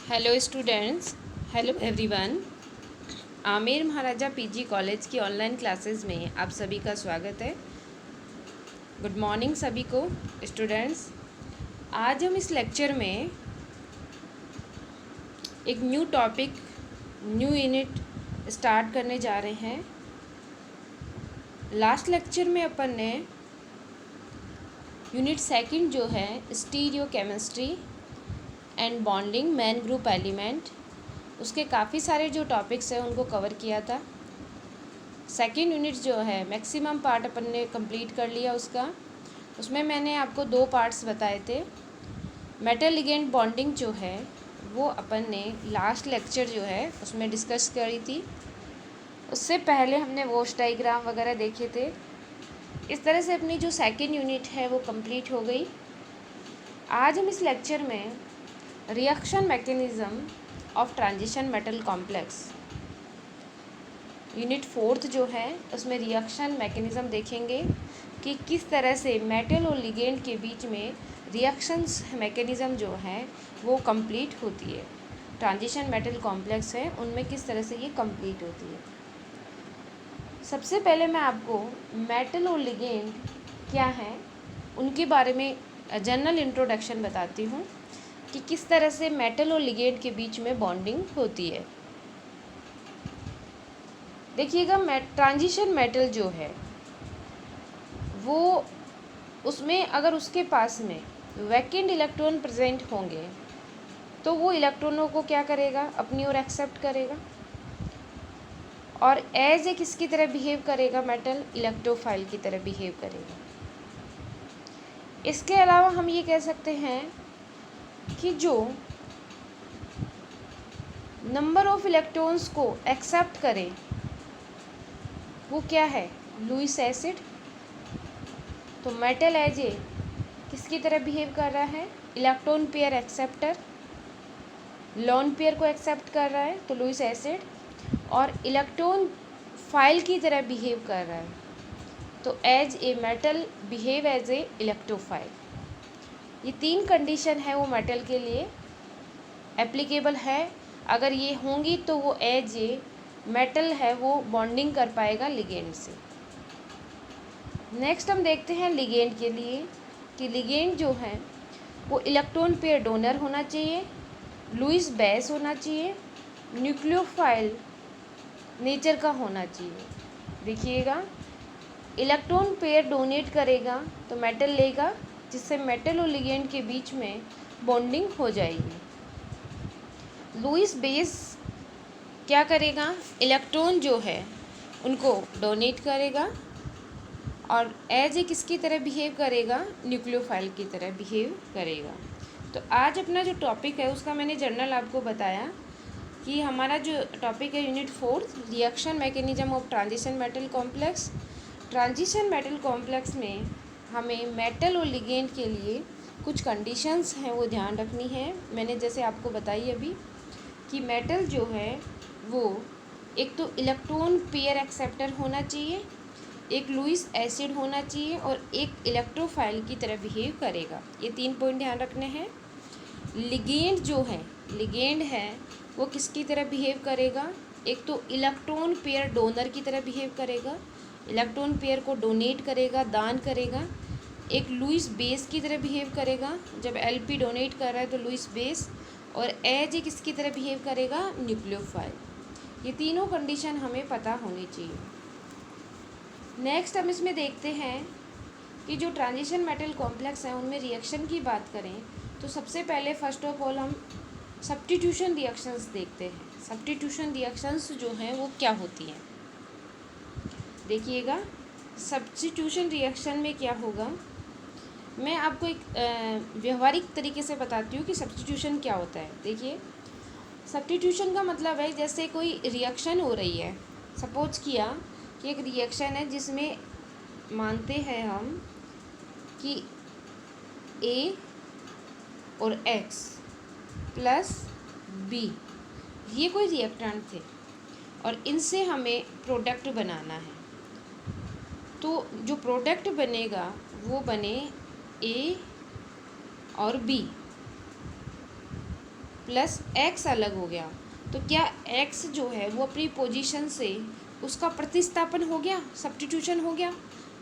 Hello students, hello everyone. Aamir Maharaja PG college की online classes में आप सभी का स्वागत है। गुड मॉर्निंग सभी को स्टूडेंट्स। आज हम इस लेक्चर में एक new topic, new unit start करने जा रहे हैं। लास्ट लेक्चर में अपन ने यूनिट सेकंड जो है stereo chemistry and bonding man group element, उसके काफ़ी सारे जो टॉपिक्स हैं उनको कवर किया था। सेकेंड यूनिट जो है मैक्सिमम पार्ट अपन ने कंप्लीट कर लिया उसमें मैंने आपको 2 पार्ट्स बताए थे। मेटल लिगेंड बॉन्डिंग जो है वो अपन ने लास्ट लेक्चर जो है उसमें डिस्कस करी थी। उससे पहले हमने वॉश डायग्राम वगैरह देखे थे। इस तरह से अपनी जो सेकेंड यूनिट है वो कंप्लीट हो गई। आज हम इस लेक्चर में reaction mechanism of transition metal complex unit 4 जो है उसमें रिएक्शन मैकेनिज़्म देखेंगे कि किस तरह से मेटल और लिगेंड के बीच में रिएक्शंस मैकेनिज़्म जो है वो कंप्लीट होती है। ट्रांजिशन मेटल कॉम्प्लेक्स है उनमें किस तरह से ये कंप्लीट होती है। सबसे पहले मैं आपको मेटल और लिगेंड क्या है उनके बारे में जनरल इंट्रोडक्शन बताती हूँ कि किस तरह से मेटल और लिगेंड के बीच में बॉन्डिंग होती है। देखिएगा, ट्रांजिशन मेटल जो है वो उसमें अगर उसके पास में वैकेंट इलेक्ट्रॉन प्रेजेंट होंगे तो वो इलेक्ट्रॉनों को क्या करेगा, अपनी ओर एक्सेप्ट करेगा और एज ए किसकी तरह बिहेव करेगा, मेटल इलेक्ट्रोफाइल की तरह बिहेव करेगा। इसके अलावा हम ये कह सकते हैं कि जो नंबर ऑफ इलेक्ट्रॉन्स को एक्सेप्ट करे वो क्या है, लुईस एसिड। तो मेटल एज ए किसकी तरह बिहेव कर रहा है, electron pair acceptor, lone pair को एक्सेप्ट कर रहा है तो लुईस एसिड, और इलेक्ट्रॉन फाइल की तरह बिहेव कर रहा है तो as a metal behave as a electrophile. ये 3 कंडीशन है वो मेटल के लिए एप्लीकेबल है। अगर ये होंगी तो वो एज ए मेटल है वो बॉन्डिंग कर पाएगा लिगेंड से। नेक्स्ट हम देखते हैं लिगेंड के लिए कि लिगेंड जो है वो इलेक्ट्रॉन पेयर डोनर होना चाहिए, लुईस बेस होना चाहिए, न्यूक्लियोफाइल नेचर का होना चाहिए। देखिएगा, इलेक्ट्रॉन पेयर डोनेट करेगा तो मेटल लेगा, जिससे मेटल और लिगेंड के बीच में बॉन्डिंग हो जाएगी। लुईस बेस क्या करेगा, इलेक्ट्रॉन जो है उनको डोनेट करेगा और एज ए किसकी तरह बिहेव करेगा, न्यूक्लियोफाइल की तरह बिहेव करेगा। तो आज अपना जो टॉपिक है उसका मैंने जर्नल आपको बताया कि हमारा जो टॉपिक है unit 4 reaction mechanism of transition metal complex. Transition metal complex में हमें मेटल और लिगेंड के लिए कुछ कंडीशंस हैं वो ध्यान रखनी है। मैंने जैसे आपको बताई अभी कि मेटल जो है वो एक तो इलेक्ट्रॉन पेयर एक्सेप्टर होना चाहिए, एक लुईस एसिड होना चाहिए और एक इलेक्ट्रोफाइल की तरह बिहेव करेगा। ये 3 पॉइंट ध्यान रखने हैं। लिगेंड जो है, लिगेंड है वो किसकी तरह बिहेव करेगा, एक तो इलेक्ट्रॉन पेयर डोनर की तरह बिहेव करेगा, इलेक्ट्रॉन पेयर को डोनेट करेगा, दान करेगा। एक लुईस बेस की तरह बिहेव करेगा, जब एलपी डोनेट कर रहा है तो लुईस बेस, और एज ए किसकी तरह बिहेव करेगा, न्यूक्लियोफाइल। ये तीनों कंडीशन हमें पता होनी चाहिए। नेक्स्ट हम इसमें देखते हैं कि जो ट्रांजिशन मेटल कॉम्प्लेक्स हैं उनमें रिएक्शन की बात करें तो सबसे पहले फर्स्ट ऑफ ऑल हम सब्स्टिट्यूशन रिएक्शंस देखते हैं। सब्स्टिट्यूशन रिएक्शंस जो हैं वो क्या होती हैं, देखिएगा। सब्स्टिट्यूशन रिएक्शन में क्या होगा, मैं आपको एक व्यवहारिक तरीके से बताती हूँ कि सब्स्टिट्यूशन क्या होता है। देखिए, सब्स्टिट्यूशन का मतलब है जैसे कोई रिएक्शन हो रही है, सपोज किया कि एक रिएक्शन है जिसमें मानते हैं हम कि ए और एक्स प्लस बी ये कोई रिएक्टेंट थे और इनसे हमें प्रोडक्ट बनाना है। तो जो प्रोडक्ट बनेगा वो बने ए और बी प्लस एक्स अलग हो गया, तो क्या एक्स जो है वो अपनी पोजीशन से उसका प्रतिस्थापन हो गया, सब्स्टिट्यूशन हो गया।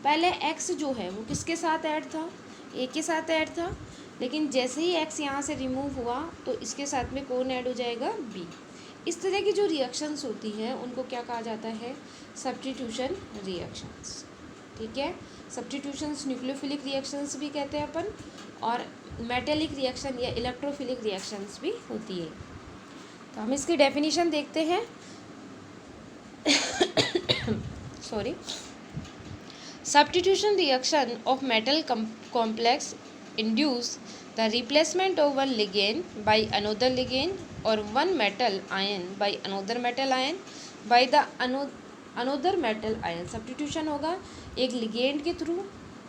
पहले एक्स जो है वो किसके साथ ऐड था, ए के साथ ऐड था, लेकिन जैसे ही एक्स यहाँ से रिमूव हुआ तो इसके साथ में कौन ऐड हो जाएगा, बी। इस तरह की जो रिएक्शंस होती हैं उनको क्या कहा जाता है, सब्स्टिट्यूशन रिएक्शंस। ठीक है, सब्स्टिट्यूशंस न्यूक्लियोफिलिक रिएक्शंस भी कहते हैं अपन, और मेटेलिक रिएक्शन या इलेक्ट्रोफिलिक रिएक्शंस भी होती है। तो हम इसकी डेफिनेशन देखते हैं। Sorry, substitution reaction of metal complex induce the replacement of one ligand by another ligand or one metal ion by another metal ion by the another metal ion। substitution होगा एक ligand के through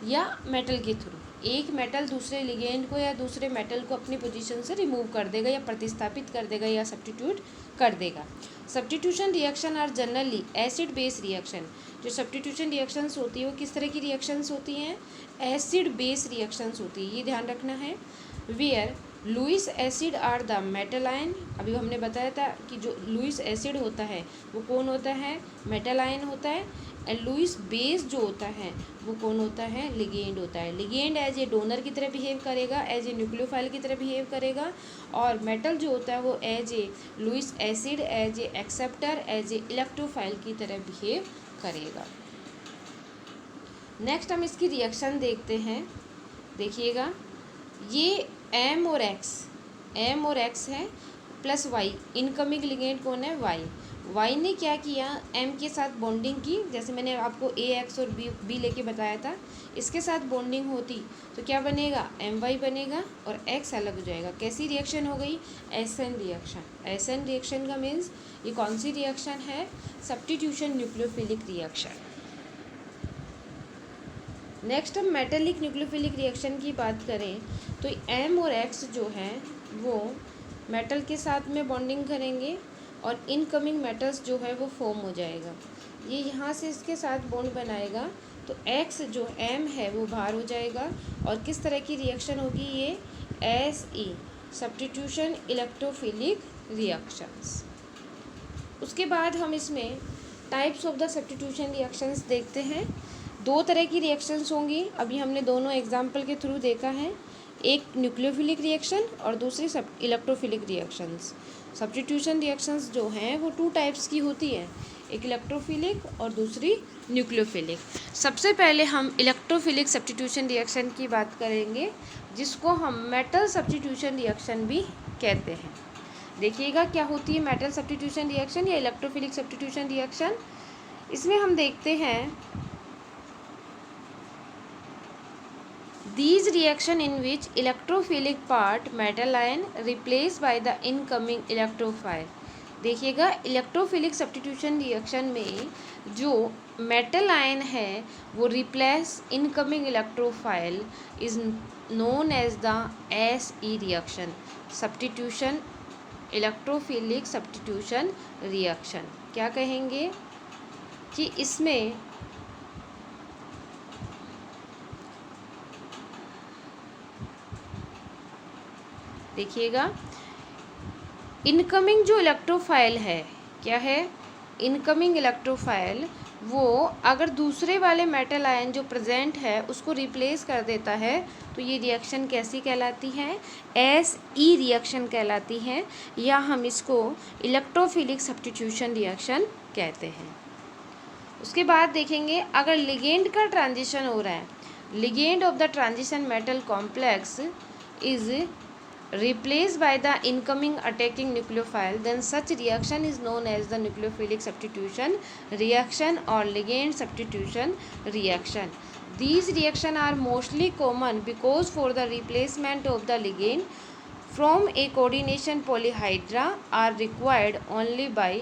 या metal के through, एक metal दूसरे ligand को या दूसरे मेटल को अपनी पोजीशन से रिमूव कर देगा या प्रतिस्थापित कर देगा या सब्स्टिट्यूट कर देगा। Substitution reaction are generally acid base reaction. जो सब्स्टिट्यूशन रिएक्शंस होती है वो किस तरह की रिएक्शंस होती हैं, एसिड बेस रिएक्शंस होती है, ये ध्यान रखना है। Where Lewis acid are the metal ion, अभी हमने बताया था कि जो लुईस एसिड होता है वो कौन होता है, मेटल आयन होता है। एंड लुईस बेस जो होता है वो कौन होता है, लिगेंड होता है। लिगेंड एज ए डोनर की तरह बिहेव करेगा, एज ए न्यूक्लियोफाइल की तरह बिहेव करेगा, और मेटल जो होता है वो as a Lewis acid, as a acceptor, as a electrophile की तरह बिहेव करेगा। नेक्स्ट हम इसकी रिएक्शन देखते हैं। देखिएगा, ये एम और एक्स है प्लस वाई, इनकमिंग लिगेंड कौन है, वाई ने क्या किया, एम के साथ बॉन्डिंग की, जैसे मैंने आपको ए एक्स और बी लेके बताया था, इसके साथ बॉन्डिंग होती तो क्या बनेगा, एम वाई बनेगा और एक्स अलग हो जाएगा। कैसी रिएक्शन हो गई, एसएन रिएक्शन। एसएन रिएक्शन का मीन्स ये कौन सी रिएक्शन है, सब्स्टिट्यूशन न्यूक्लियोफिलिक रिएक्शन। नेक्स्ट हम मेटेलिक न्यूक्लियोफिलिक रिएक्शन की बात करें तो एम और एक्स जो है वो मेटल के साथ में बॉन्डिंग करेंगे और इनकमिंग मेटल्स जो है वो फॉर्म हो जाएगा। ये यहाँ से इसके साथ बॉन्ड बनाएगा तो एक्स जो एम है वो बाहर हो जाएगा, और किस तरह की रिएक्शन होगी, ये S E, substitution electrophilic reactions. उसके बाद हम इसमें types of the substitution reactions देखते हैं। दो तरह की रिएक्शंस होंगी, अभी हमने दोनों एग्जाम्पल के थ्रू देखा है, एक न्यूक्लियोफिलिक रिएक्शन और दूसरी इलेक्ट्रोफिलिक रिएक्शंस। सब्स्टिट्यूशन रिएक्शंस जो हैं वो टू टाइप्स की होती हैं, एक इलेक्ट्रोफिलिक और दूसरी न्यूक्लियोफिलिक। सबसे पहले हम इलेक्ट्रोफिलिक सब्स्टिट्यूशन रिएक्शन की बात करेंगे, जिसको हम मेटल सब्स्टिट्यूशन रिएक्शन भी कहते हैं। देखिएगा क्या होती है मेटल सब्स्टिट्यूशन रिएक्शन या इलेक्ट्रोफिलिक सब्स्टिट्यूशन रिएक्शन। इसमें हम देखते हैं these reaction in which electrophilic part metal ion replaced by the incoming electrophile। देखिएगा, इलेक्ट्रोफिलिक सब्स्टिट्यूशन रिएक्शन में जो मेटल आयन है वो replace incoming electrophile is known as the S E reaction, substitution electrophilic substitution reaction. क्या कहेंगे कि इसमें देखिएगा, इनकमिंग जो इलेक्ट्रोफाइल है, क्या है, इनकमिंग इलेक्ट्रोफाइल वो अगर दूसरे वाले मेटल आयन जो प्रेजेंट है उसको रिप्लेस कर देता है तो ये रिएक्शन कैसी कहलाती है, एस ई रिएक्शन कहलाती है, या हम इसको इलेक्ट्रोफिलिक सब्स्टिट्यूशन रिएक्शन कहते हैं। उसके बाद देखेंगे, अगर लिगेंड का ट्रांजिशन हो रहा है, ligand of the transition metal complex is replaced by the incoming attacking nucleophile, then such reaction is known as the nucleophilic substitution reaction or ligand substitution reaction. These reactions are mostly common because for the replacement of the ligand from a coordination polyhedra are required only by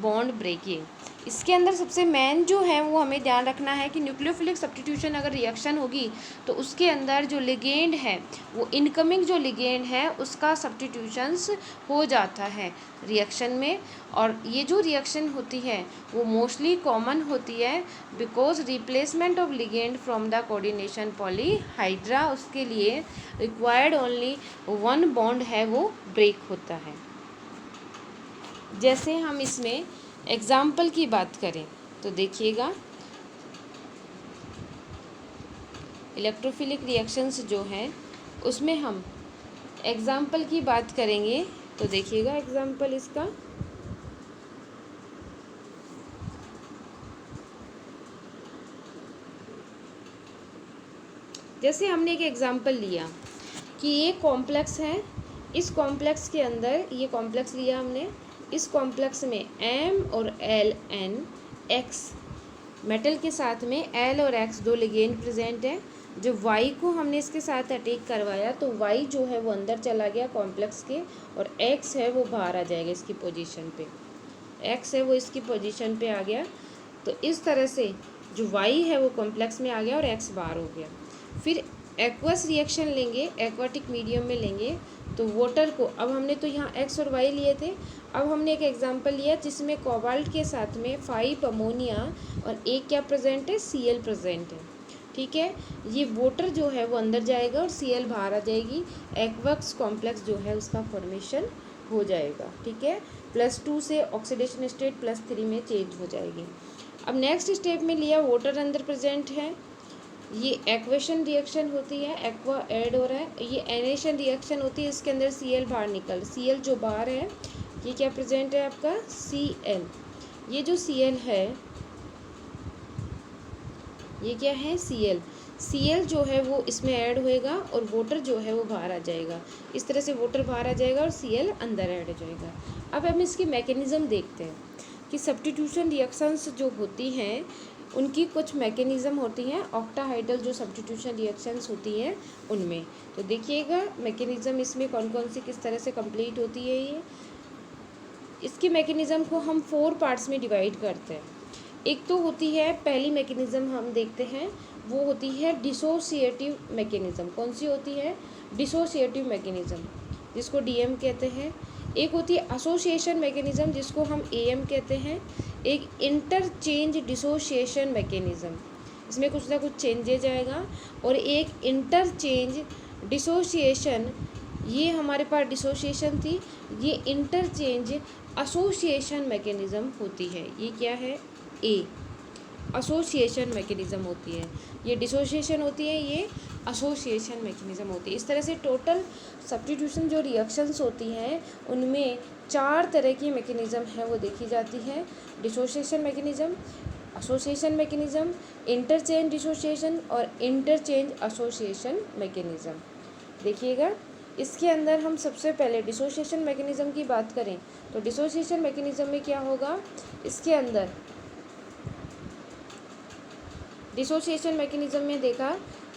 bond breaking। इसके अंदर सबसे main जो है वो हमें ध्यान रखना है कि न्यूक्लियोफिलिक सब्स्टिट्यूशन अगर रिएक्शन होगी तो उसके अंदर जो लिगेंड है वो इनकमिंग जो लिगेंड है उसका सब्स्टिट्यूशंस हो जाता है रिएक्शन में, और ये जो रिएक्शन होती है वो मोस्टली कॉमन होती है because replacement of ligand from the coordination polyhedra, उसके लिए रिक्वायर्ड ओनली वन बॉन्ड है वो ब्रेक होता है। जैसे हम इसमें एग्जाम्पल की बात करें तो देखिएगा, इलेक्ट्रोफिलिक रिएक्शंस जो हैं उसमें हम एग्जाम्पल की बात करेंगे तो देखिएगा एग्जाम्पल इसका, जैसे हमने एक एग्जाम्पल लिया कि ये कॉम्प्लेक्स है, इस कॉम्प्लेक्स के अंदर ये कॉम्प्लेक्स लिया हमने, इस कॉम्प्लेक्स में M और L N X मेटल के साथ में L और X दो लिगेंड प्रेजेंट है। जब Y को हमने इसके साथ अटैक करवाया तो Y जो है वो अंदर चला गया कॉम्प्लेक्स के, और X है वो बाहर आ जाएगा इसकी पोजीशन पे, X है वो इसकी पोजीशन पे आ गया। तो इस तरह से जो Y है वो कॉम्प्लेक्स में आ गया और X बाहर हो गया। फिर एक्वस रिएक्शन लेंगे, एक्वाटिक मीडियम में लेंगे तो वाटर को, अब हमने तो यहाँ X और Y लिए थे, अब हमने एक एग्जांपल लिया जिसमें कोबाल्ट के साथ में 5 अमोनिया और एक क्या प्रेजेंट है, Cl प्रेजेंट है। ठीक है, ये वाटर जो है वो अंदर जाएगा और Cl बाहर आ जाएगी, एक्वस कॉम्प्लेक्स जो है उसका फॉर्मेशन हो जाएगा। ठीक है, +2 से ऑक्सीडेशन स्टेट +3 में चेंज हो जाएगी। अब नेक्स्ट स्टेप में लिया, वाटर अंदर प्रेजेंट है, ये एक्वेशन रिएक्शन होती है, एक्वा ऐड हो रहा है, ये एनेशन रिएक्शन होती है, इसके अंदर Cl बाहर निकल, Cl जो बाहर है ये क्या प्रेजेंट है आपका, Cl। ये जो Cl है ये क्या है, Cl। Cl जो है वो इसमें ऐड होएगा और वाटर जो है वो बाहर आ जाएगा, इस तरह से वाटर बाहर आ जाएगा और Cl अंदर ऐड हो जाएगा। अब हम इसकी मैकेनिज़्म देखते हैं कि सब्स्टिट्यूशन रिएक्शंस जो होती हैं उनकी कुछ मैकेनिज़्म होती हैं, ऑक्टाहाइड्रल जो सब्स्टिट्यूशन रिएक्शंस होती हैं उनमें। तो देखिएगा मैकेनिज़्म इसमें कौन कौन सी किस तरह से कंप्लीट होती है। ये इसकी मैकेनिज़्म को हम 4 पार्ट्स में डिवाइड करते हैं। एक तो होती है, पहली मैकेनिज़्म हम देखते हैं वो होती है डिसोसिएटिव मैकेनिज़्म। कौन सी होती है, डिसोसिएटिव मैकेनिज़्म, जिसको DM कहते हैं। एक होती है एसोसिएशन मैकेनिज़्म जिसको हम AM कहते हैं। एक इंटरचेंज डिसोसिएशन मैकेनिज़्म, इसमें कुछ ना कुछ चेंजेज आएगा। और एक इंटरचेंज डिसोसिएशन, ये हमारे पास डिसोसिएशन थी, ये इंटरचेंज एसोसिएशन मैकेनिज़्म होती है। ये क्या है, A एसोसिएशन मैकेनिज़्म होती है, ये डिसोसिएशन होती है, ये एसोसिएशन मैकेनिज़्म होती है। इस तरह से टोटल सब्स्टिट्यूशन जो रिएक्शंस होती हैं उनमें 4 तरह की मैकेनिज़्म है वो देखी जाती है, dissociation mechanism, association mechanism, interchange dissociation और इंटरचेंज एसोसिएशन मैकेनिज़्म। देखिएगा इसके अंदर हम सबसे पहले डिसोसिएशन मैकेनिज़्म की बात करें तो डिसोसिएशन मैकेनिज़्म में क्या होगा, इसके अंदर डिसोसिएशन मैकेनिज़्म में देखा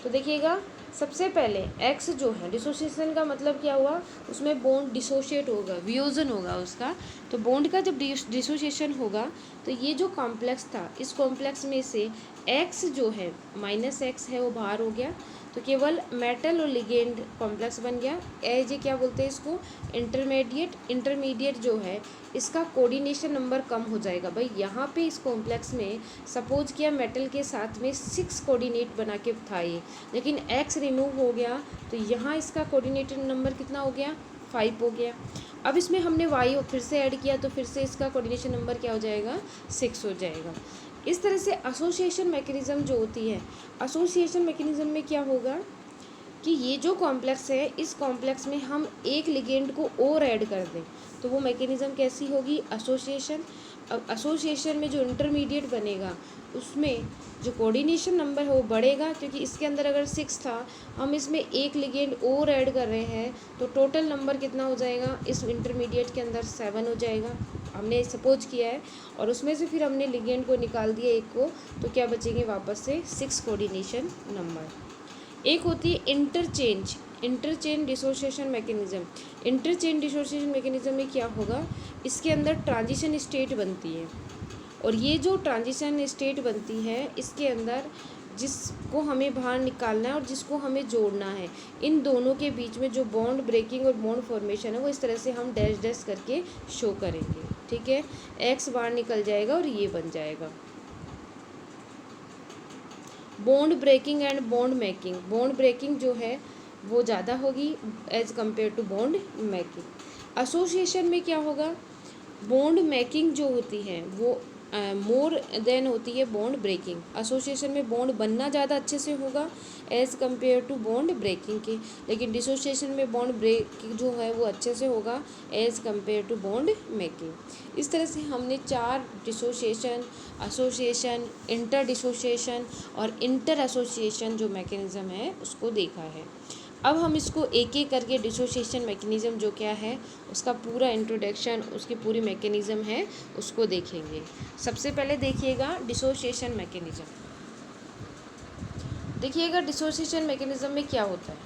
तो देखिएगा सबसे पहले X जो है, डिसोसिएशन का मतलब क्या हुआ, उसमें बॉन्ड डिसोशिएट होगा, वियोजन होगा उसका। तो बॉन्ड का जब डिसोसिएशन होगा तो ये जो कॉम्प्लेक्स था, इस कॉम्प्लेक्स में से X जो है -X है वो बाहर हो गया, तो केवल मेटल और लिगेंड कॉम्प्लेक्स बन गया। एज ये क्या बोलते हैं इसको, इंटरमीडिएट जो है इसका कोऑर्डिनेशन नंबर कम हो जाएगा। भाई यहाँ पे इस कॉम्प्लेक्स में सपोज किया मेटल के साथ में 6 कोऑर्डिनेट बना के था ये, लेकिन X रिमूव हो गया तो यहाँ इसका कोऑर्डिनेटर नंबर कितना हो गया, 5 हो गया। अब इसमें हमने Y फिर से ऐड किया तो फिर से इसका कोऑर्डिनेशन नंबर क्या हो जाएगा, 6 हो जाएगा। इस तरह से एसोसिएशन मैकेनिज़्म जो होती है, एसोसिएशन मैकेनिज़्म में क्या होगा कि ये जो कॉम्प्लेक्स है इस कॉम्प्लेक्स में हम एक लिगेंड को और ऐड कर दें तो वो मैकेनिज़्म कैसी होगी, एसोसिएशन। अब एसोसिएशन में जो इंटरमीडिएट बनेगा उसमें जो कोऑर्डिनेशन नंबर है वो बढ़ेगा, क्योंकि इसके अंदर अगर 6 था, हम इसमें एक लिगेंड और ऐड कर रहे हैं तो टोटल नंबर कितना हो जाएगा, इस इंटरमीडिएट के अंदर 7 हो जाएगा, हमने सपोज किया है। और उसमें से फिर हमने लिगेंड को निकाल दिया एक को, तो क्या बचेंगे वापस से 6 कोऑर्डिनेशन नंबर। एक होती है interchange dissociation mechanism. Interchange dissociation mechanism में क्या होगा, इसके अंदर ट्रांजिशन स्टेट बनती है, और ये जो ट्रांजिशन स्टेट बनती है इसके अंदर जिसको हमें बाहर निकालना है और जिसको हमें जोड़ना है, इन दोनों के बीच में जो बॉन्ड ब्रेकिंग और बॉन्ड फॉर्मेशन है वो इस तरह से हम डैश डैश करके शो करेंगे। ठीक है, X बाहर निकल जाएगा और ये बन जाएगा bond breaking and bond making. Bond breaking जो है वो ज़्यादा होगी as compare to bond making. Association में क्या होगा, बॉन्ड मेकिंग जो होती है वो मोर देन होती है बॉन्ड ब्रेकिंग। एसोसिएशन में बॉन्ड बनना ज़्यादा अच्छे से होगा as compare to bond breaking के, लेकिन डिसोसिएशन में बॉन्ड ब्रेकिंग जो है वो अच्छे से होगा as compare to bond making. इस तरह से हमने 4 डिसोसिएशन, एसोसिएशन, इंटर डिसोसिएशन और इंटर एसोसिएशन जो मैकेनिज़्म है उसको देखा है। अब हम इसको एक एक करके डिसोसिएशन मैकेनिज़्म जो क्या है उसका पूरा इंट्रोडक्शन, उसकी पूरी मैकेनिज़्म है उसको देखेंगे। सबसे पहले देखिएगा डिसोसिएशन मैकेनिज़्म। देखिएगा डिसोसिएशन मैकेनिज़्म में क्या होता है।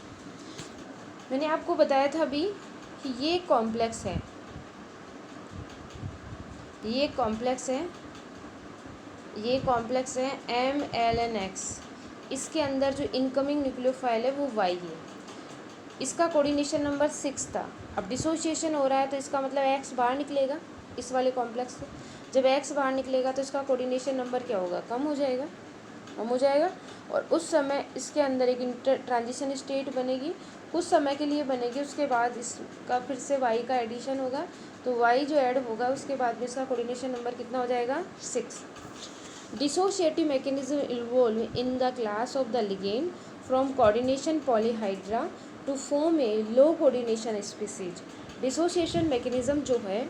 मैंने आपको बताया था अभी कि ये कॉम्प्लेक्स है, ये कॉम्प्लेक्स है MLNX। इसके अंदर जो इनकमिंग न्यूक्लियोफाइल है वो Y है। इसका कोऑर्डिनेशन नंबर 6 था। अब डिसोसिएशन हो रहा है तो इसका मतलब X बाहर निकलेगा इस वाले कॉम्प्लेक्स से। जब X बाहर निकलेगा तो इसका कोऑर्डिनेशन नंबर क्या होगा, कम हो जाएगा और उस समय इसके अंदर एक ट्रांजिशन स्टेट बनेगी, कुछ समय के लिए बनेगी। उसके बाद इसका फिर से Y का एडिशन होगा, तो Y जो ऐड होगा उसके बाद में इसका कोऑर्डिनेशन नंबर कितना हो जाएगा, 6। Dissociative mechanism involve in the class of the ligand from coordination polyhedra to form a low coordination species. Dissociation mechanism जो है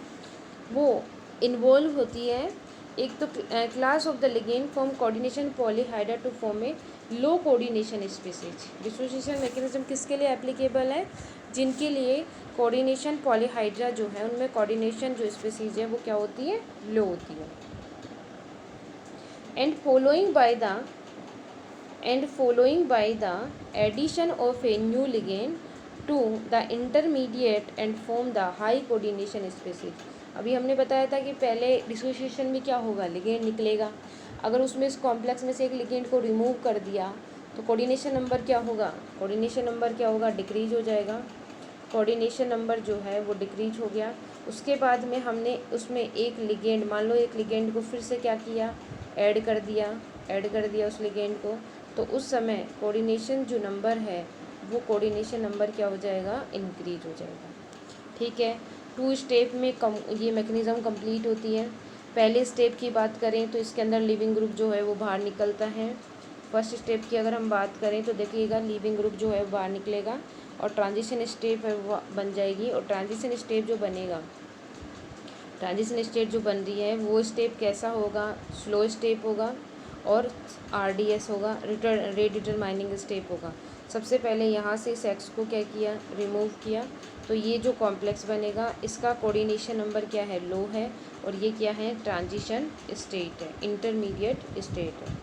वो इन्वॉल्व होती है एक तो class of the ligand from coordination polyhedra to form a low coordination species. Dissociation mechanism किसके लिए एप्लीकेबल है, जिनके लिए कोऑर्डिनेशन पॉलीहाइड्रा जो है उनमें कोऑर्डिनेशन जो स्पीसीज है वो क्या होती है, लो होती है। And following by the addition of a new ligand to the intermediate and form the high coordination species। अभी हमने बताया था कि पहले डिसोसिएशन में क्या होगा, लिगेंड निकलेगा। अगर उसमें इस कॉम्प्लेक्स में से एक लिगेंड को रिमूव कर दिया तो कोऑर्डिनेशन नंबर क्या होगा, डिक्रीज हो जाएगा। कोऑर्डिनेशन नंबर जो है वो डिक्रीज हो गया। उसके बाद में हमने उसमें एक लिगेंड, मान लो एक लिगेंड को फिर से क्या किया, ऐड कर दिया उस लिगेंड को, तो उस समय कोऑर्डिनेशन जो नंबर है वो कोऑर्डिनेशन नंबर क्या हो जाएगा, इंक्रीज हो जाएगा। ठीक है, 2 स्टेप में ये मैकेनिज़्म कंप्लीट होती है। पहले स्टेप की बात करें तो इसके अंदर लिविंग ग्रुप जो है वो बाहर निकलता है। फर्स्ट स्टेप की अगर हम बात करें तो देखिएगा लिविंग ग्रुप जो है वो बाहर निकलेगा और ट्रांजिशन स्टेप है वो बन जाएगी। और ट्रांजिशन स्टेप जो बनेगा, ट्रांजिशन स्टेट जो बन रही है वो स्टेप कैसा होगा, स्लो स्टेप होगा और RDS होगा, रेट डिटरमाइनिंग स्टेप होगा। सबसे पहले यहाँ से इस X को क्या किया, रिमूव किया, तो ये जो कॉम्प्लेक्स बनेगा इसका कोऑर्डिनेशन नंबर क्या है, लो है, और ये क्या है, ट्रांजिशन स्टेट है, इंटरमीडिएट स्टेट है।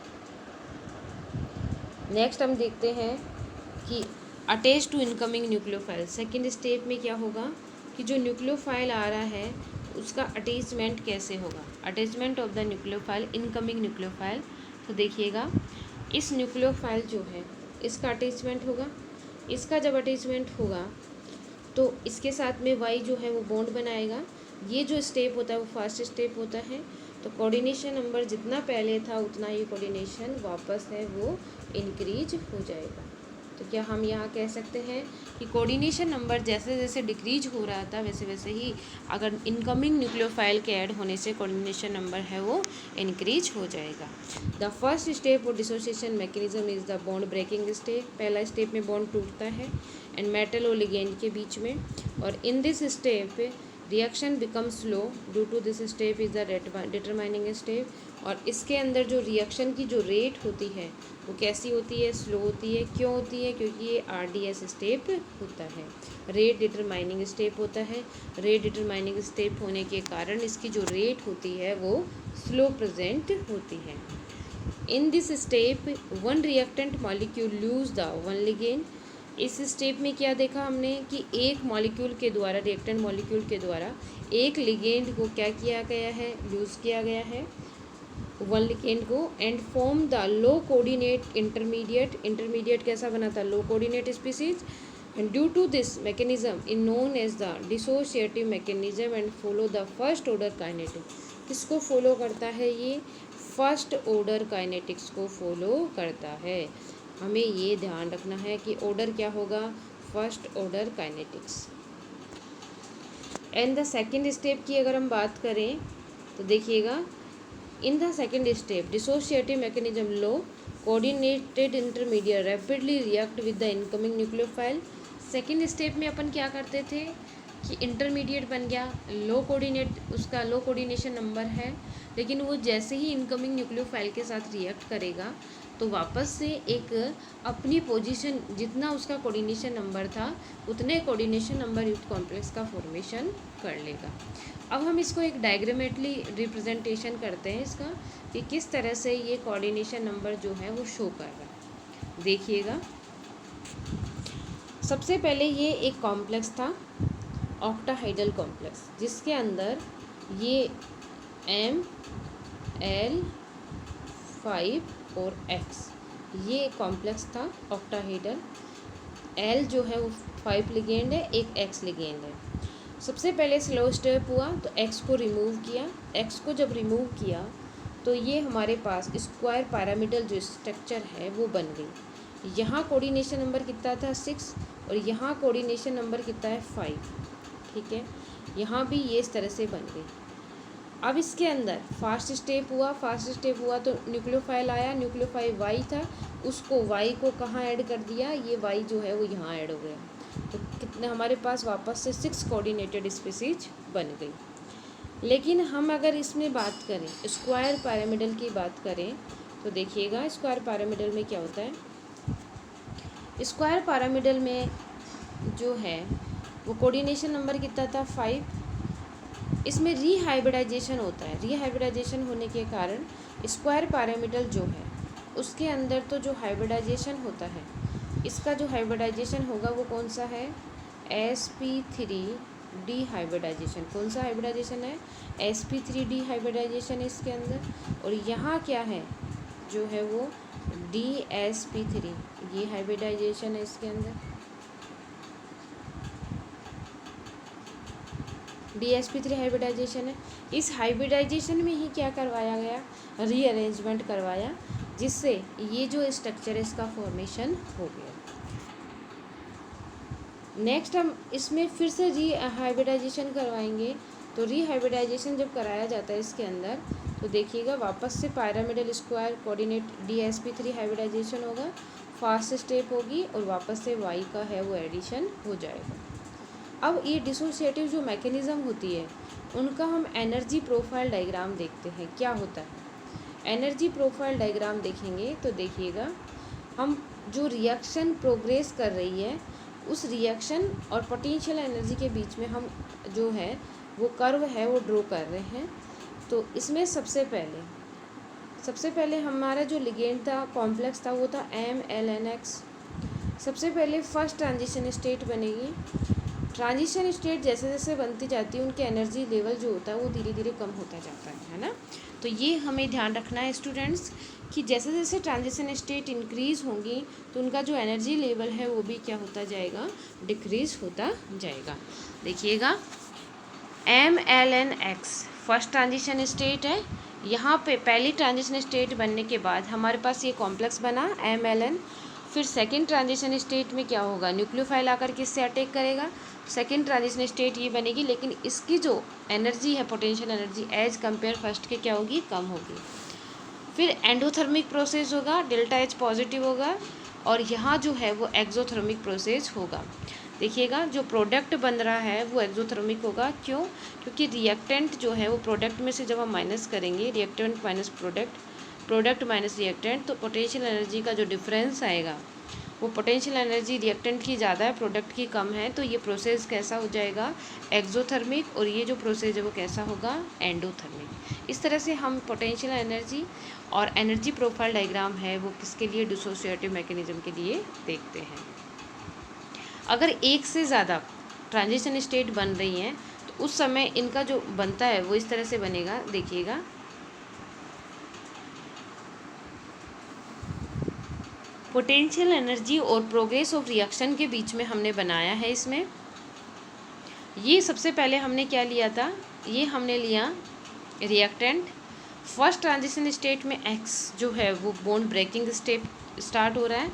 नेक्स्ट हम देखते हैं कि attach to incoming nucleophile. Second step में क्या होगा कि जो न्यूक्लियोफाइल आ रहा है उसका अटैचमेंट कैसे होगा, attachment of the nucleophile, incoming nucleophile. तो देखिएगा इस न्यूक्लियोफाइल जो है इसका अटैचमेंट होगा। इसका जब अटैचमेंट होगा तो इसके साथ में Y जो है वो बॉन्ड बनाएगा। ये जो स्टेप होता है वो फर्स्ट स्टेप होता है। तो कोऑर्डिनेशन नंबर जितना पहले था उतना ही कोऑर्डिनेशन वापस है वो इंक्रीज हो जाएगा। तो क्या हम यहाँ कह सकते हैं कि कोऑर्डिनेशन नंबर जैसे जैसे डिक्रीज हो रहा था वैसे वैसे ही अगर इनकमिंग न्यूक्लियोफाइल के ऐड होने से कोऑर्डिनेशन नंबर है वो इंक्रीज हो जाएगा। The first step of dissociation mechanism is the bond breaking step. पहला स्टेप में बॉन्ड टूटता है एंड मेटल और लिगेंड के बीच में, और in this step reaction become slow due to this step is the determining step. और इसके अंदर जो रिएक्शन की जो रेट होती है वो कैसी होती है, स्लो होती है। क्यों होती है, क्योंकि ये RDS स्टेप होता है, रेट डिटरमाइनिंग स्टेप होता है। रेट डिटरमाइनिंग स्टेप होने के कारण इसकी जो रेट होती है वो स्लो प्रेजेंट होती है। इन this step one reactant molecule lose the one ligand. इस स्टेप में क्या देखा हमने कि एक मॉलिक्यूल के द्वारा, रिएक्टेंट मॉलिक्यूल के द्वारा एक लिगेंड को क्या किया गया है, लूज़ किया गया है वन लिगेंड को, and form the low coordinate intermediate कैसा बना था, low coordinate species. And due to this mechanism in known as the dissociative mechanism and follow the first order kinetics. किसको फॉलो करता है, ये फर्स्ट ऑर्डर काइनेटिक्स को फॉलो करता है। हमें ये ध्यान रखना है कि ऑर्डर क्या होगा, first order kinetics. And the second step की अगर हम बात करें तो देखिएगा, in the second step dissociative mechanism low coordinated intermediate rapidly react with the incoming nucleophile. Second step में अपन क्या करते थे कि इंटरमीडिएट बन गया, लो कोऑर्डिनेट, उसका लो कोऑर्डिनेशन नंबर है, लेकिन वो जैसे ही इनकमिंग न्यूक्लियोफाइल के साथ रिएक्ट करेगा तो वापस से एक अपनी पोजीशन, जितना उसका कोऑर्डिनेशन नंबर था उतने कोऑर्डिनेशन नंबर युक्त कॉम्प्लेक्स का फॉर्मेशन कर लेगा। अब हम इसको एक डायग्रामेटली रिप्रेजेंटेशन करते हैं इसका, कि किस तरह से ये कोऑर्डिनेशन नंबर जो है वो शो कर रहा है। देखिएगा, सबसे पहले ये एक कॉम्प्लेक्स था ऑक्टाहाइड्रल कॉम्प्लेक्स, जिसके अंदर ये ML 5 और X ये कॉम्प्लेक्स था ऑक्टाहाइड्रल। L जो है वो 5 लिगेंड है, एक X लिगेंड है। सबसे पहले स्लो स्टेप हुआ तो X को रिमूव किया। X को जब रिमूव किया तो ये हमारे पास स्क्वायर पैरामिडल जो स्ट्रक्चर है वो बन गई। यहाँ कोऑर्डिनेशन नंबर कितना था 6 और यहाँ कोऑर्डिनेशन नंबर कितना है 5, ठीक है। यहाँ भी ये इस तरह से बन गई। अब इसके अंदर फास्ट स्टेप हुआ तो न्यूक्लियोफाइल आया, न्यूक्लियोफाइल Y था, उसको Y को कहाँ ऐड कर दिया, ये Y जो है वो यहाँ ऐड हो गया। तो कितने हमारे पास वापस से 6 कोऑर्डिनेटेड स्पीसीज बन गई। लेकिन हम अगर इसमें बात करें स्क्वायर पैरामिडल की बात करें तो देखिएगा, स्क्वायर पैरामिडल में क्या होता है। स्क्वायर पैरामिडल में जो है वो कोऑर्डिनेशन नंबर कितना था 5। इसमें रीहाइब्रिडाइजेशन होता है। रीहाइब्रिडाइजेशन होने के कारण स्क्वायर पैरामिडल जो है उसके अंदर तो जो हाइब्रिडाइजेशन होता है, इसका जो हाइब्रिडाइजेशन होगा वो कौन सा है, sp3d हाइब्रिडाइजेशन। कौन सा हाइब्रिडाइजेशन है, sp3d हाइब्रिडाइजेशन है इसके अंदर। और यहाँ क्या है जो है वो dsp3, ये हाइब्रिडाइजेशन है इसके अंदर। dsp3 हाइब्रिडाइजेशन है। इस हाइब्रिडाइजेशन में ही क्या करवाया गया, रीअरेंजमेंट करवाया, जिससे ये जो स्ट्रक्चर है इसका फॉर्मेशन हो गया। नेक्स्ट हम इसमें फिर से रीहाइब्रिडाइजेशन करवाएंगे। तो रीहाइब्रिडाइजेशन जब कराया जाता है इसके अंदर तो देखिएगा वापस से pyramidal square coordinate dsp3 hybridization होगा, फास्ट स्टेप होगी और वापस से Y का है वो एडिशन हो जाएगा। अब ये डिसोशिएटिव जो मैकेनिज़्म होती है उनका हम एनर्जी प्रोफाइल डायग्राम देखते हैं क्या होता है। एनर्जी प्रोफाइल डायग्राम देखेंगे तो देखिएगा, हम जो रिएक्शन प्रोग्रेस कर रही है उस रिएक्शन और पोटेंशियल एनर्जी के बीच में हम जो है वो कर्व है वो ड्रॉ कर रहे हैं। तो इसमें सबसे पहले हमारा जो लिगेंड था कॉम्प्लेक्स था वो था MLNX। सबसे पहले फर्स्ट ट्रांजिशन स्टेट बनेगी। ट्रांजिशन स्टेट जैसे जैसे बनती जाती है उनके एनर्जी लेवल जो होता है वो धीरे धीरे कम होता जाता है ना। तो ये हमें ध्यान रखना है स्टूडेंट्स कि जैसे जैसे ट्रांजिशन स्टेट इंक्रीज़ होंगी तो उनका जो एनर्जी लेवल है वो भी क्या होता जाएगा, डिक्रीज़ होता जाएगा। देखिएगा MLNX फर्स्ट ट्रांजिशन स्टेट है। यहाँ पे पहली ट्रांजिशन स्टेट बनने के बाद हमारे पास ये कॉम्प्लेक्स बना MLN। फिर सेकेंड ट्रांजिशन स्टेट में क्या होगा, न्यूक्लियोफाइल आकर के इससे अटैक करेगा। सेकेंड ट्रांजिशन स्टेट ये बनेगी, लेकिन इसकी जो एनर्जी है potential energy as compare first के क्या होगी, कम होगी। फिर एंडोथर्मिक प्रोसेस होगा, डेल्टा H पॉजिटिव होगा और यहाँ जो है वो एक्सोथर्मिक प्रोसेस होगा। देखिएगा जो प्रोडक्ट बन रहा है वो एक्सोथर्मिक होगा। क्यों, क्योंकि रिएक्टेंट जो है वो प्रोडक्ट में से जब हम माइनस करेंगे, reactant minus product minus reactant, तो पोटेंशियल एनर्जी का जो डिफरेंस आएगा वो पोटेंशियल एनर्जी रिएक्टेंट की ज़्यादा है, प्रोडक्ट की कम है। तो ये प्रोसेस कैसा हो जाएगा, एक्सोथर्मिक। और ये जो प्रोसेस है वो कैसा होगा, एंडोथर्मिक। इस तरह से हम पोटेंशियल एनर्जी और एनर्जी प्रोफाइल डायग्राम है वो किसके लिए, डिसोशिएटिव मैकेनिज्म के लिए देखते हैं। अगर एक से ज़्यादा ट्रांजिशन स्टेट बन रही हैं तो उस समय इनका जो बनता है वो इस तरह से बनेगा। देखिएगा पोटेंशियल एनर्जी और प्रोग्रेस ऑफ रिएक्शन के बीच में हमने बनाया है। इसमें ये सबसे पहले हमने क्या लिया था, ये हमने लिया रिएक्टेंट। फर्स्ट ट्रांजिशन स्टेट में X जो है वो बॉन्ड ब्रेकिंग स्टेप स्टार्ट हो रहा है।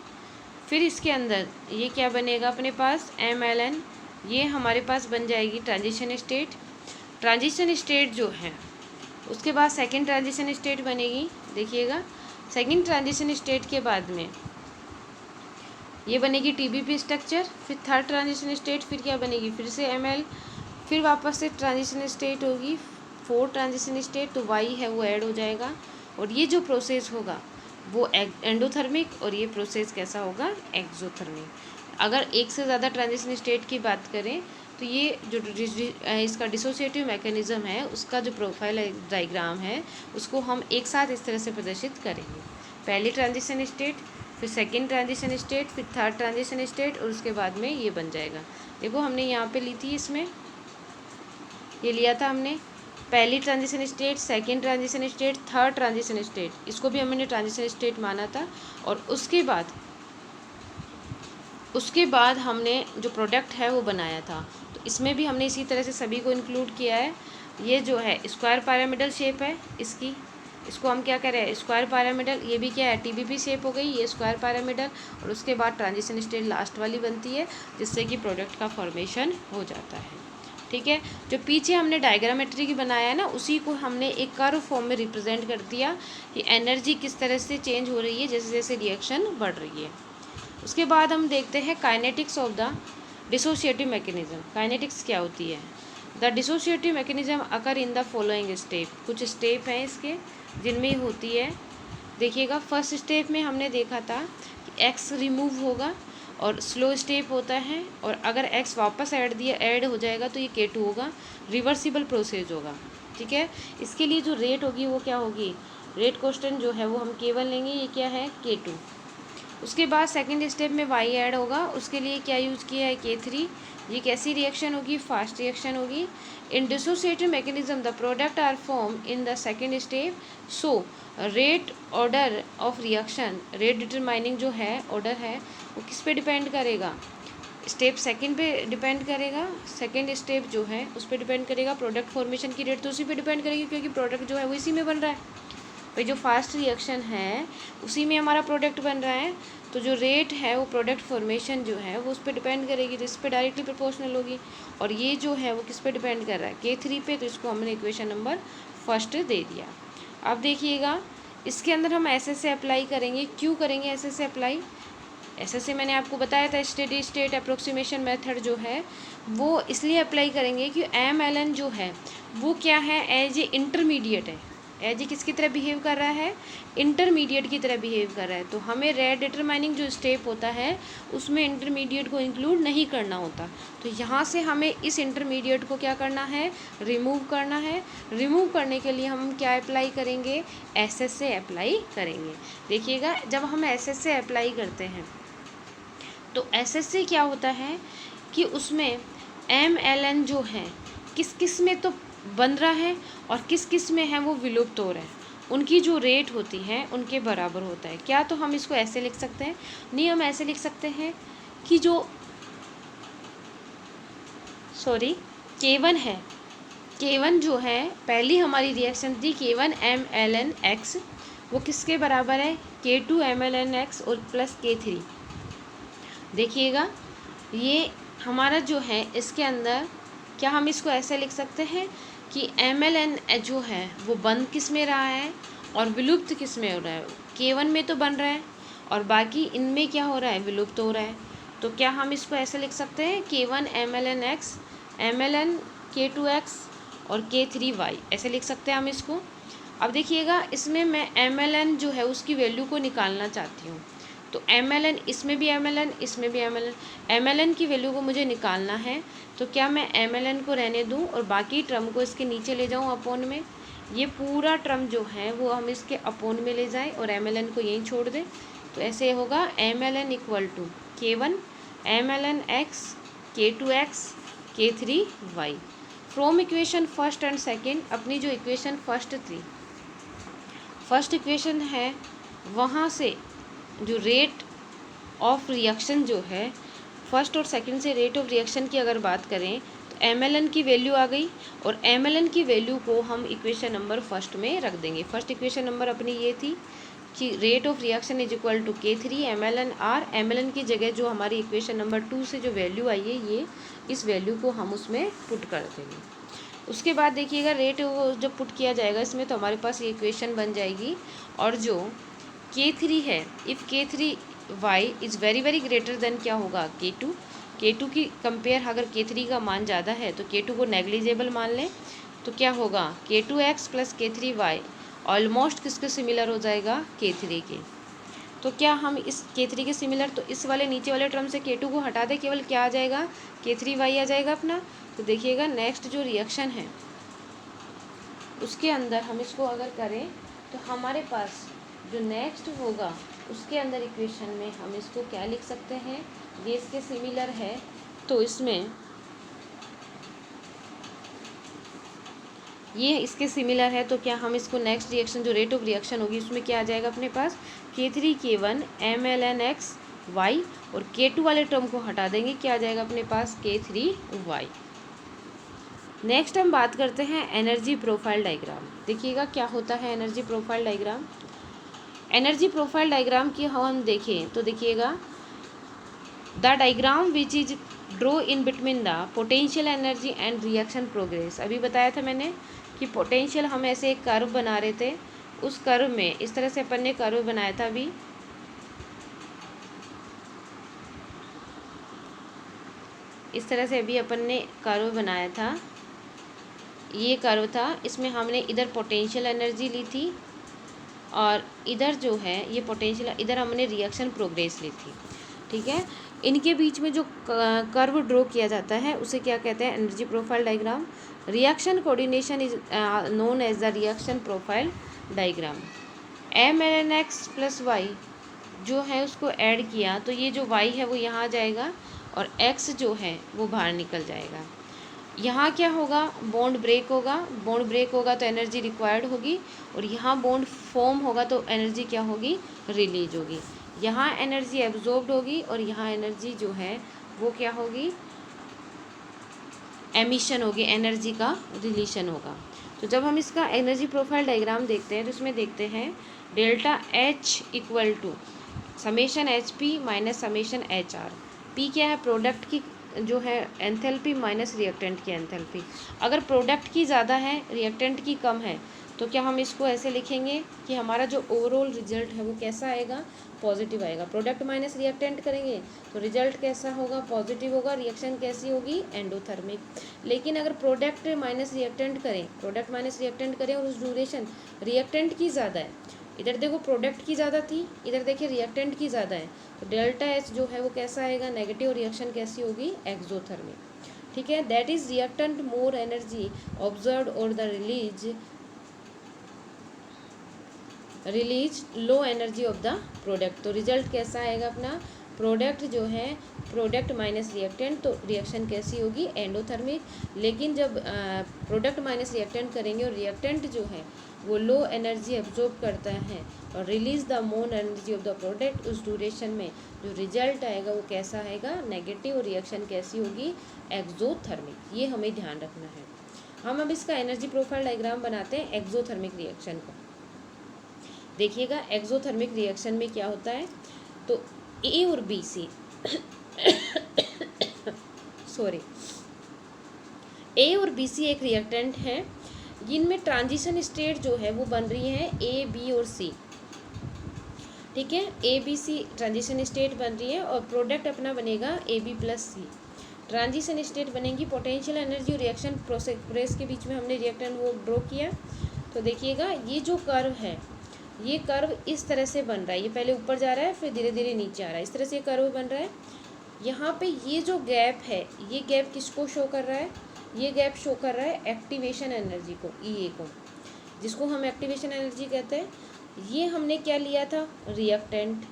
फिर इसके अंदर ये क्या बनेगा अपने पास MLN ये हमारे पास बन जाएगी ट्रांजिशन स्टेट। ट्रांजिशन स्टेट जो है उसके बाद सेकंड ट्रांजिशन स्टेट बनेगी। देखिएगा, सेकंड ट्रांजिशन स्टेट के बाद में ये बनेगी टीबीपी स्ट्रक्चर, फिर थर्ड ट्रांजिशन स्टेट, फिर क्या बनेगी, फिर से एमएल, फिर वापस से ट्रांजिशन स्टेट होगी, फोर्थ ट्रांजिशन स्टेट, तो वाई है वो ऐड हो जाएगा। और ये जो प्रोसेस होगा वो एंडोथर्मिक, और ये प्रोसेस कैसा होगा, एक्सोथर्मिक। अगर एक से ज़्यादा ट्रांजिशन स्टेट की बात करें तो ये जो इसका डिसोसिएटिव मैकेनिज़्म है उसका जो प्रोफाइल डायग्राम है उसको हम एक साथ इस तरह से प्रदर्शित करेंगे। पहली ट्रांजिशन स्टेट, फिर सेकंड ट्रांजिशन स्टेट, फिर थर्ड ट्रांजिशन स्टेट, और उसके बाद में ये बन जाएगा। देखो हमने यहाँ पे ली थी, इसमें ये लिया था हमने पहली transition state, second transition state, third transition state, इसको भी हमने ट्रांजिशन स्टेट माना था। और उसके बाद हमने जो प्रोडक्ट है वो बनाया था, तो इसमें भी हमने इसी तरह से सभी को इंक्लूड किया है। ये जो है स्क्वायर पिरामिडल शेप है इसको हम क्या कह रहे हैं, स्क्वायर पिरामिडल। ये भी क्या है, टीबीपी शेप हो गई, ये स्क्वायर पिरामिडल। और उसके बाद ट्रांजिशन स्टेट लास्ट वाली बनती है जिससे कि प्रोडक्ट का फॉर्मेशन हो जाता है। ठीक है, जो पीछे हमने डायग्रामेट्री की बनाया है ना, उसी को हमने एक कर्व फॉर्म में रिप्रेजेंट कर दिया कि एनर्जी किस तरह से चेंज हो रही है जैसे जैसे रिएक्शन बढ़ रही है। उसके बाद हम देखते हैं kinetics of the dissociative mechanism. Kinetics क्या होती है, the dissociative mechanism occur in the following step. कुछ स्टेप हैं इसके जिनमें होती है। देखिएगा, फर्स्ट स्टेप में हमने देखा था कि एक्स रिमूव होगा और स्लो स्टेप होता है, और अगर एक्स वापस ऐड हो जाएगा तो ये K2 होगा, रिवर्सिबल प्रोसेस होगा। ठीक है, इसके लिए जो रेट होगी वो क्या होगी, रेट कांस्टेंट जो है वो हम K1 लेंगे, ये क्या है K2। उसके बाद सेकंड स्टेप में वाई ऐड होगा, उसके लिए क्या यूज़ किया है K3। ये कैसी रिएक्शन होगी, फास्ट रिएक्शन होगी। In dissociative mechanism the product are form in the second step, so rate order of reaction, rate determining जो है ऑर्डर है वो किस पे डिपेंड करेगा, स्टेप सेकंड पे डिपेंड करेगा। सेकंड स्टेप जो है उस पर डिपेंड करेगा। प्रोडक्ट फॉर्मेशन की रेट तो उसी पे डिपेंड करेगी क्योंकि प्रोडक्ट जो है वो इसी में बन रहा है भाई। जो फास्ट रिएक्शन है उसी में हमारा प्रोडक्ट बन रहा है, तो जो रेट है वो प्रोडक्ट फॉर्मेशन जो है वो उस पर डिपेंड करेगी, तो इस पर डायरेक्टली प्रोपोर्शनल होगी। और ये जो है वो किस पे डिपेंड कर रहा है, K3 पे, तो इसको हमने इक्वेशन नंबर फर्स्ट दे दिया। अब देखिएगा, इसके अंदर हम ऐसे अप्लाई करेंगे। क्यों करेंगे ऐसे अप्लाई, ऐसे मैंने आपको बताया था स्टेडी स्टेट अप्रोक्सीमेशन मेथड जो है वो इसलिए अप्लाई करेंगे कि MLN जो है वो क्या है, एज ए इंटरमीडिएट है। एज ए किसकी तरह बिहेव कर रहा है, इंटरमीडिएट की तरह बिहेव कर रहा है। तो हमें रेट डिटरमाइनिंग जो स्टेप होता है उसमें इंटरमीडिएट को इंक्लूड नहीं करना होता। तो यहाँ से हमें इस इंटरमीडिएट को क्या करना है, रिमूव करना है। रिमूव करने के लिए हम क्या अप्लाई करेंगे, SS से अप्लाई करेंगे। देखिएगा, जब हम SS से अप्लाई करते हैं तो SS से क्या होता है कि उसमें MLN जो है किस किस में तो बन रहा है और किस किस में है वो विलुप्त हो रहा है, उनकी जो रेट होती है उनके बराबर होता है। क्या तो हम इसको ऐसे लिख सकते हैं, नहीं, हम ऐसे लिख सकते हैं कि जो K1 है, K1 जो है पहली हमारी रिएक्शन थी K1 MLN X, वो किसके बराबर है, K2 MLN X और प्लस K3। देखिएगा, ये हमारा जो है इसके अंदर क्या हम इसको ऐसे लिख सकते हैं कि MLN जो है वो बंद किस में रहा है और विलुप्त किस में हो रहा है। K1 में तो बन रहा है और बाकी इनमें क्या हो रहा है, विलुप्त हो रहा है। तो क्या हम इसको ऐसे लिख सकते हैं, K1 MLN X, MLN K2X और K3Y, ऐसे लिख सकते हैं हम इसको। अब देखिएगा, इसमें मैं MLN जो है उसकी वैल्यू को निकालना चाहती हूँ, तो MLN, इसमें भी MLN, इसमें भी MLN की वैल्यू को मुझे निकालना है। तो क्या मैं MLN को रहने दूं और बाकी टर्म को इसके नीचे ले जाऊं अपोन में, ये पूरा टर्म जो है वो हम इसके अपोन में ले जाएं और MLN को यहीं छोड़ दें। तो ऐसे होगा MLN equal to K1 MLN X K2X K3Y। From equation first and second, अपनी जो इक्वेशन फर्स्ट इक्वेशन है वहाँ से जो रेट ऑफ रिएक्शन जो है फर्स्ट और सेकंड से रेट ऑफ रिएक्शन की अगर बात करें तो MLN की वैल्यू आ गई और MLN की वैल्यू को हम इक्वेशन नंबर फर्स्ट में रख देंगे। फर्स्ट इक्वेशन नंबर अपनी ये थी कि rate of reaction is equal to K3 MlNR। MlN की जगह जो हमारी इक्वेशन नंबर 2 से जो वैल्यू आई है, ये इस वैल्यू को हम उसमें पुट कर देंगे। उसके बाद देखिएगा रेट वो जब पुट किया जाएगा इसमें, तो हमारे पास ये इक्वेशन बन जाएगी। और जो K3 है, if K3y is very very greater than क्या होगा K2। K2 की कंपेयर अगर K3 का मान ज़्यादा है तो K2 को नेग्लिजिबल मान लें, तो क्या होगा K2x प्लस K3y ऑलमोस्ट किसके सिमिलर हो जाएगा K3 के। तो क्या हम इस K3 के सिमिलर, तो इस वाले नीचे वाले टर्म से K2 को हटा दें, केवल क्या आ जाएगा K3y आ जाएगा अपना। तो देखिएगा नेक्स्ट जो रिएक्शन है उसके अंदर हम इसको अगर करें तो हमारे पास जो नेक्स्ट होगा उसके अंदर इक्वेशन में हम इसको क्या लिख सकते हैं, ये इसके सिमिलर है, तो इसमें ये इसके सिमिलर है, तो क्या हम इसको नेक्स्ट रिएक्शन जो रेट ऑफ रिएक्शन होगी उसमें क्या आ जाएगा अपने पास K3K1 MlNXy, और K2 वाले टर्म को हटा देंगे, क्या आ जाएगा अपने पास K3y। नेक्स्ट हम बात करते हैं एनर्जी प्रोफाइल डायग्राम। देखिएगा क्या होता है energy profile diagram. Energy profile diagram की हम देखें तो देखिएगा the diagram which is draw in between the potential energy and reaction progress. अभी बताया था मैंने कि पोटेंशियल हम ऐसे एक कर्व बना रहे थे, उस कर्व में इस तरह से अपन ने कर्व बनाया था। अभी इस तरह से अभी अपन ने कर्व बनाया था, ये कर्व था, इसमें हमने इधर पोटेंशियल एनर्जी ली थी और इधर जो है ये पोटेंशियल, इधर हमने रिएक्शन प्रोग्रेस ली थी। ठीक है, इनके बीच में जो कर्व ड्रॉ किया जाता है उसे क्या कहते हैं, energy profile diagram. Reaction coordination is known as the reaction profile diagram. MlNX plus y जो है उसको ऐड किया तो ये जो y है वो यहाँ आ जाएगा और x जो है वो बाहर निकल जाएगा। यहाँ क्या होगा, बॉन्ड ब्रेक होगा, बॉन्ड ब्रेक होगा तो एनर्जी रिक्वायर्ड होगी, और यहाँ बॉन्ड फॉर्म होगा तो एनर्जी क्या होगी, रिलीज होगी। यहाँ एनर्जी एब्जॉर्ब्ड होगी और यहाँ एनर्जी जो है वो क्या होगी, एमिशन होगी, एनर्जी का रिलीशन होगा। तो जब हम इसका एनर्जी प्रोफाइल डायग्राम देखते हैं तो इसमें देखते हैं delta H equal to summation HP minus summation HR। P क्या है, प्रोडक्ट की जो है एंथैल्पी माइनस रिएक्टेंट की एंथैल्पी। अगर प्रोडक्ट की ज़्यादा है रिएक्टेंट की कम है तो क्या हम इसको ऐसे लिखेंगे कि हमारा जो ओवरऑल रिजल्ट है वो कैसा आएगा, पॉजिटिव आएगा। प्रोडक्ट माइनस रिएक्टेंट करेंगे तो रिजल्ट कैसा होगा, पॉजिटिव होगा। रिएक्शन कैसी होगी, एंडोथर्मिक। लेकिन अगर प्रोडक्ट माइनस रिएक्टेंट करें और उस ड्यूरेशन रिएक्टेंट की ज़्यादा है, इधर देखो प्रोडक्ट की ज़्यादा थी, इधर देखिए रिएक्टेंट की ज़्यादा है, तो डेल्टा H जो है वो कैसा आएगा, नेगेटिव। रिएक्शन कैसी होगी, एक्सोथर्मिक। ठीक है, that is reactant more energy absorb और the release low energy of the product. तो रिजल्ट कैसा आएगा अपना, प्रोडक्ट जो है प्रोडक्ट माइनस रिएक्टेंट, तो रिएक्शन कैसी होगी, एंडोथर्मिक। लेकिन जब प्रोडक्ट माइनस रिएक्टेंट करेंगे और रिएक्टेंट जो है वो लो एनर्जी एब्जॉर्ब करता है और release the more energy of the product, उस ड्यूरेशन में जो रिजल्ट आएगा वो कैसा आएगा, नेगेटिव। रिएक्शन कैसी होगी, एक्सोथर्मिक। ये हमें ध्यान रखना है। हम अब इसका एनर्जी प्रोफाइल डायग्राम बनाते हैं एक्सोथर्मिक रिएक्शन का। देखिएगा एक्सोथर्मिक रिएक्शन में क्या होता है, तो ए और बी सी ए और बी सी एक रिएक्टेंट है, जिनमें ट्रांजिशन स्टेट जो है वो बन रही है ए बी और सी। ठीक है, A B C transition state बन रही है और प्रोडक्ट अपना बनेगा A B plus C. Transition state बनेगी, पोटेंशियल एनर्जी और रिएक्शन प्रोसेस के बीच में हमने रिएक्टेंट वो ड्रॉ किया। तो देखिएगा ये जो कर्व है, ये कर्व इस तरह से बन रहा है, ये पहले ऊपर जा रहा है फिर धीरे धीरे नीचे आ रहा है, इस तरह से ये कर्व बन रहा है। यहाँ पे ये जो गैप है, ये गैप किसको शो कर रहा है, ये गैप शो कर रहा है एक्टिवेशन एनर्जी को, ई को, जिसको हम एक्टिवेशन एनर्जी कहते हैं। ये हमने क्या लिया था, रिएक्टेंट,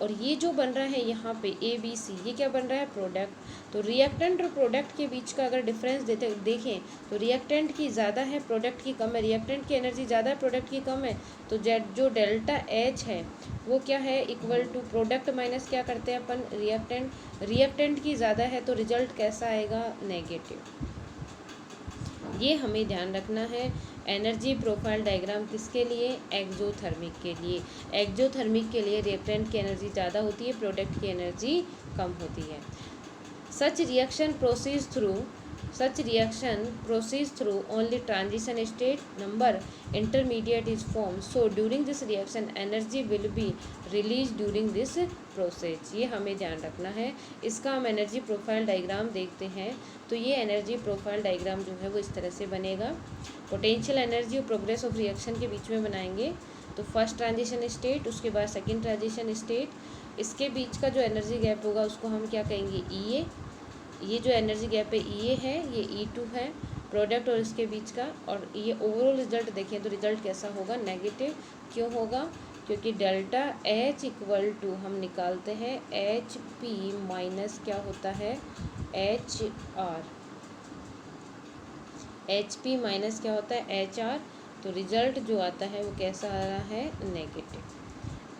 और ये जो बन रहा है यहाँ पे ए बी सी, ये क्या बन रहा है, प्रोडक्ट। तो रिएक्टेंट और प्रोडक्ट के बीच का अगर डिफरेंस देखें तो रिएक्टेंट की ज़्यादा है, प्रोडक्ट की कम है। रिएक्टेंट की एनर्जी ज़्यादा है, प्रोडक्ट की कम है, तो जो डेल्टा H है वो क्या है, इक्वल टू प्रोडक्ट माइनस क्या करते हैं अपन, रिएक्टेंट। रिएक्टेंट की ज़्यादा है तो रिजल्ट कैसा आएगा, नेगेटिव। ये हमें ध्यान रखना है। एनर्जी प्रोफाइल डायग्राम किसके लिए? एक्जोथर्मिक के लिए। एक्जोथर्मिक के लिए रिएक्टेंट की एनर्जी ज़्यादा होती है, प्रोडक्ट की एनर्जी कम होती है। Such reaction proceeds through only transition state. Number intermediate is formed, so during this reaction energy will be released during this process. ये हमें ध्यान रखना है। इसका हम एनर्जी प्रोफाइल डायग्राम देखते हैं तो ये एनर्जी प्रोफाइल डायग्राम जो है वो इस तरह से बनेगा। पोटेंशियल एनर्जी और प्रोग्रेस ऑफ रिएक्शन के बीच में बनाएंगे तो फर्स्ट ट्रांजिशन स्टेट, उसके बाद सेकेंड ट्रांजिशन स्टेट, इसके बीच का जो एनर्जी गैप होगा उसको हम क्या कहेंगे? ई ए। ये जो एनर्जी गैप है ई ए है, ये E2 है प्रोडक्ट और इसके बीच का। और ये ओवरऑल रिजल्ट देखें तो रिजल्ट कैसा होगा? नेगेटिव। क्यों होगा? क्योंकि डेल्टा H इक्वल टू हम निकालते हैं HP माइनस क्या होता है? HR। HP माइनस क्या होता है? HR। तो रिजल्ट जो आता है वो कैसा आ रहा है? नेगेटिव।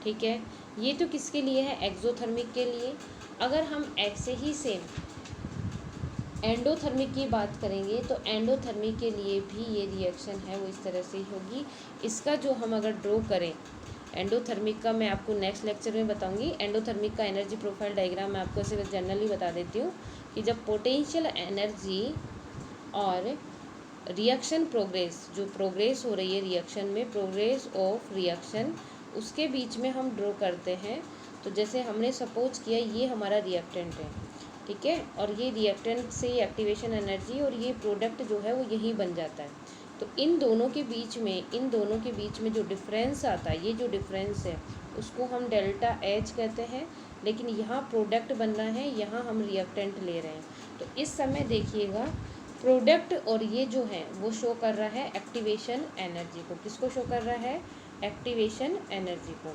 ठीक है, ये तो किसके लिए है? एक्सोथर्मिक के लिए। अगर हम ऐसे ही सेम एंडोथर्मिक की बात करेंगे तो एंडोथर्मिक के लिए भी ये रिएक्शन है वो इस तरह से ही होगी। इसका जो हम अगर ड्रॉ करें एंडोथर्मिक का, मैं आपको नेक्स्ट लेक्चर में बताऊंगी। एंडोथर्मिक का एनर्जी प्रोफाइल डायग्राम मैं आपको ऐसे जनरली बता देती हूँ कि जब पोटेंशियल एनर्जी और रिएक्शन प्रोग्रेस, जो प्रोग्रेस हो रही है रिएक्शन में, प्रोग्रेस ऑफ रिएक्शन, उसके बीच में हम ड्रॉ करते हैं। तो जैसे हमने सपोज किया ये हमारा रिएक्टेंट है, ठीक है, और ये रिएक्टेंट से एक्टिवेशन एनर्जी और ये प्रोडक्ट जो है वो यही बन जाता है। तो इन दोनों के बीच में जो डिफरेंस आता है, ये जो डिफरेंस है उसको हम डेल्टा H कहते हैं। लेकिन यहाँ प्रोडक्ट बन रहा है, यहाँ हम रिएक्टेंट ले रहे हैं। तो इस समय देखिएगा प्रोडक्ट और ये जो है वो शो कर रहा है एक्टिवेशन एनर्जी को। किसको शो कर रहा है? एक्टिवेशन एनर्जी को।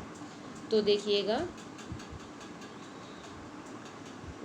तो देखिएगा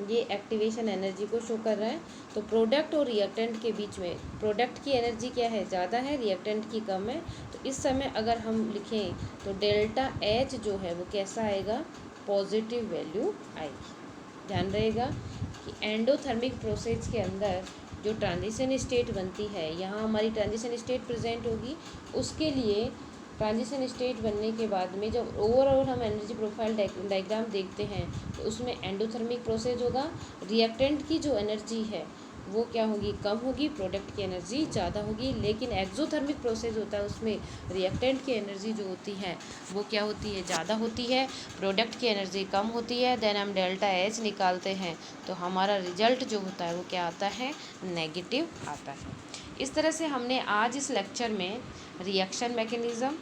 ये एक्टिवेशन एनर्जी को शो कर रहा है। तो प्रोडक्ट और रिएक्टेंट के बीच में प्रोडक्ट की एनर्जी क्या है? ज़्यादा है, रिएक्टेंट की कम है। तो इस समय अगर हम लिखें तो डेल्टा H जो है वो कैसा आएगा? पॉजिटिव वैल्यू आएगी। ध्यान रहेगा कि एंडोथर्मिक प्रोसेस के अंदर जो ट्रांजिशन स्टेट बनती है, यहाँ हमारी ट्रांजिशन स्टेट प्रेजेंट होगी। उसके लिए ट्रांजिशन स्टेट बनने के बाद में जब ओवरऑल हम एनर्जी प्रोफाइल डायग्राम देखते हैं तो उसमें एंडोथर्मिक प्रोसेस होगा। रिएक्टेंट की जो एनर्जी है वो क्या होगी? कम होगी, प्रोडक्ट की एनर्जी ज़्यादा होगी। लेकिन एक्सोथर्मिक प्रोसेस होता है उसमें रिएक्टेंट की एनर्जी जो होती है वो क्या होती है? ज़्यादा होती है, प्रोडक्ट की एनर्जी कम होती है। देन हम डेल्टा H निकालते हैं तो हमारा रिजल्ट जो होता है वो क्या आता है? नेगेटिव आता है। इस तरह से हमने आज इस लेक्चर में रिएक्शन मैकेनिज़्म,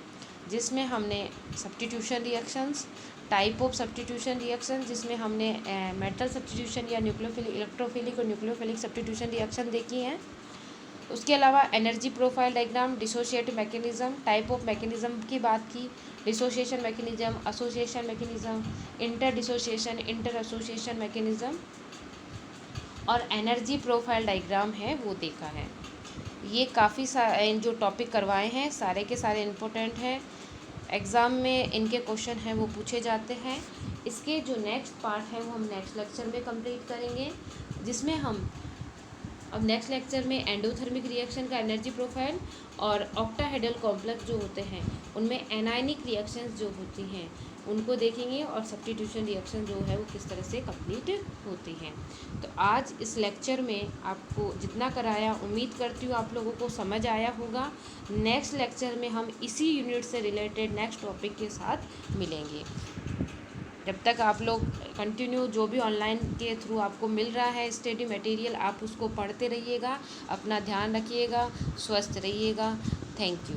जिसमें हमने substitution reactions, type of substitution reaction, जिसमें हमने मेटल सब्स्टिट्यूशन या न्यूक्लियोफिलिक, इलेक्ट्रोफिलिक और न्यूक्लियोफिलिक सब्स्टिट्यूशन रिएक्शन देखी हैं। उसके अलावा energy profile diagram, dissociative mechanism, type of mechanism की बात की, dissociation mechanism, association mechanism, inter dissociation, inter association mechanism और एनर्जी प्रोफाइल डायग्राम है वो देखा है। ये काफ़ी जो टॉपिक करवाए हैं सारे के सारे इम्पोर्टेंट हैं, एग्ज़ाम में इनके क्वेश्चन हैं वो पूछे जाते हैं। इसके जो नेक्स्ट पार्ट है वो हम नेक्स्ट लेक्चर में कंप्लीट करेंगे, जिसमें हम अब नेक्स्ट लेक्चर में एंडोथर्मिक रिएक्शन का एनर्जी प्रोफाइल और ऑक्टाहेड्रल कॉम्प्लेक्स जो होते हैं उनमें एनायनिक रिएक्शंस जो होती हैं उनको देखेंगे और सब्स्टिट्यूशन रिएक्शन जो है वो किस तरह से कंप्लीट होती हैं। तो आज इस लेक्चर में आपको जितना कराया उम्मीद करती हूँ आप लोगों को समझ आया होगा। नेक्स्ट लेक्चर में हम इसी यूनिट से रिलेटेड नेक्स्ट टॉपिक के साथ मिलेंगे। जब तक आप लोग कंटिन्यू जो भी ऑनलाइन के थ्रू आपको मिल रहा है स्टडी मटेरियल, आप उसको पढ़ते रहिएगा, अपना ध्यान रखिएगा, स्वस्थ रहिएगा। Thank you.